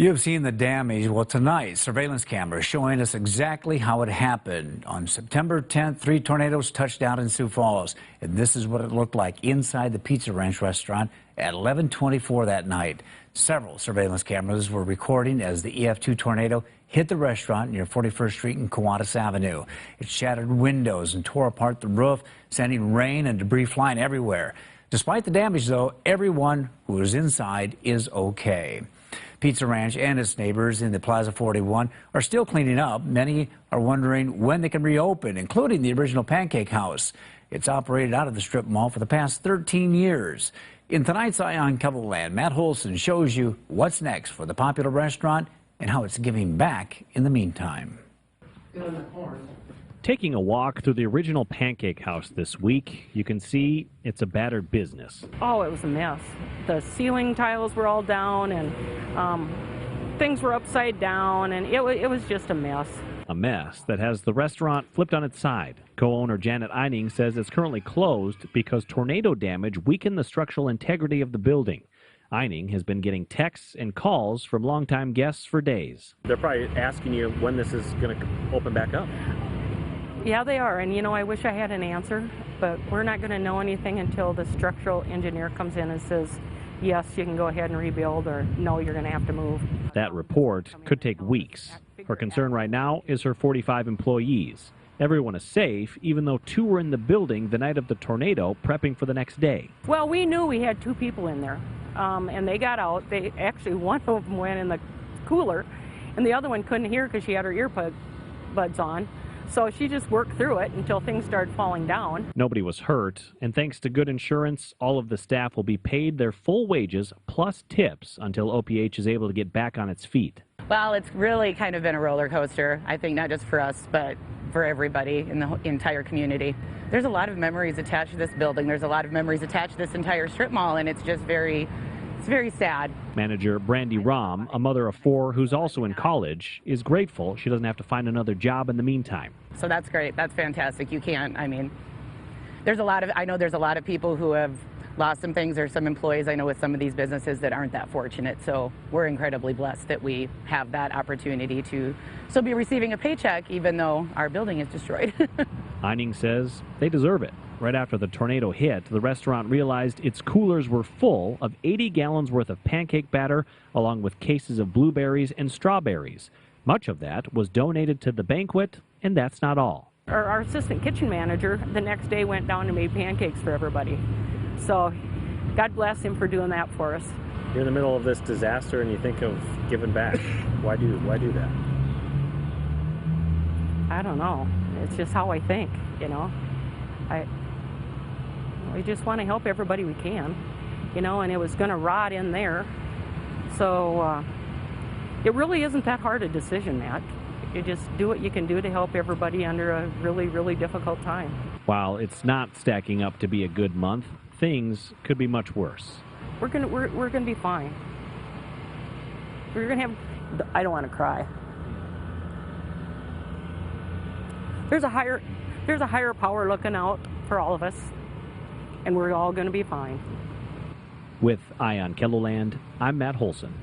You have seen the damage. Well, tonight, surveillance cameras showing us exactly how it happened. On September 10th, 3 tornadoes touched down in Sioux Falls, and this is what it looked like inside the Pizza Ranch restaurant at 11:24 that night. Several surveillance cameras were recording as the EF2 tornado hit the restaurant near 41st Street and Kiwanis Avenue. It shattered windows and tore apart the roof, sending rain and debris flying everywhere. Despite the damage, though, everyone who was inside is okay. Pizza Ranch and its neighbors in the Plaza 41 are still cleaning up. Many are wondering when they can reopen, including the original Pancake House. It's operated out of the strip mall for the past 13 years. In tonight's Eye on Kettleland, Matt Holson shows you what's next for the popular restaurant and how it's giving back in the meantime. Taking a walk through the original Pancake House this week, you can see it's a battered business. Oh, it was a mess. The ceiling tiles were all down, and things were upside down, and it was just a mess. A mess that has the restaurant flipped on its side. Co-owner Janet Eining says it's currently closed because tornado damage weakened the structural integrity of the building. Eining has been getting texts and calls from longtime guests for days. They're probably asking you when this is going to open back up. Yeah, they are, and I wish I had an answer, but we're not going to know anything until the structural engineer comes in and says, yes, you can go ahead and rebuild, or no, you're going to have to move. That report could take weeks. Her concern right now is her 45 employees. Everyone is safe, even though 2 were in the building the night of the tornado, prepping for the next day. Well, we knew we had 2 people in there, and they got out. One of them went in the cooler, and the other one couldn't hear because she had her earbuds on. So she just worked through it until things started falling down. Nobody was hurt, and thanks to good insurance, all of the staff will be paid their full wages plus tips until OPH is able to get back on its feet. Well, it's really kind of been a roller coaster, I think, not just for us, but for everybody in the entire community. There's a lot of memories attached to this building. There's a lot of memories attached to this entire strip mall, and it's just very sad. Manager Brandy Rahm, a mother of 4 who's also in college, is grateful she doesn't have to find another job in the meantime. So that's great. That's fantastic. You can't, I know there's a lot of people who have lost some things, or some employees I know with some of these businesses that aren't that fortunate. So we're incredibly blessed that we have that opportunity to still be receiving a paycheck even though our building is destroyed. Eining says they deserve it. Right after the tornado hit, the restaurant realized its coolers were full of 80 gallons worth of pancake batter, along with cases of blueberries and strawberries. Much of that was donated to the banquet, and that's not all. Our assistant kitchen manager the next day went down and made pancakes for everybody. So God bless him for doing that for us. You're in the middle of this disaster and you think of giving back. Why do that? I don't know. It's just how I think, We just want to help everybody we can, and it was going to rot in there. So it really isn't that hard a decision, Matt. You just do what you can do to help everybody under a really, really difficult time. While it's not stacking up to be a good month, things could be much worse. We're gonna be fine. We're gonna have. I don't want to cry. There's a higher power looking out for all of us, and we're all going to be fine. With Eye on Kettleland, I'm Matt Holson.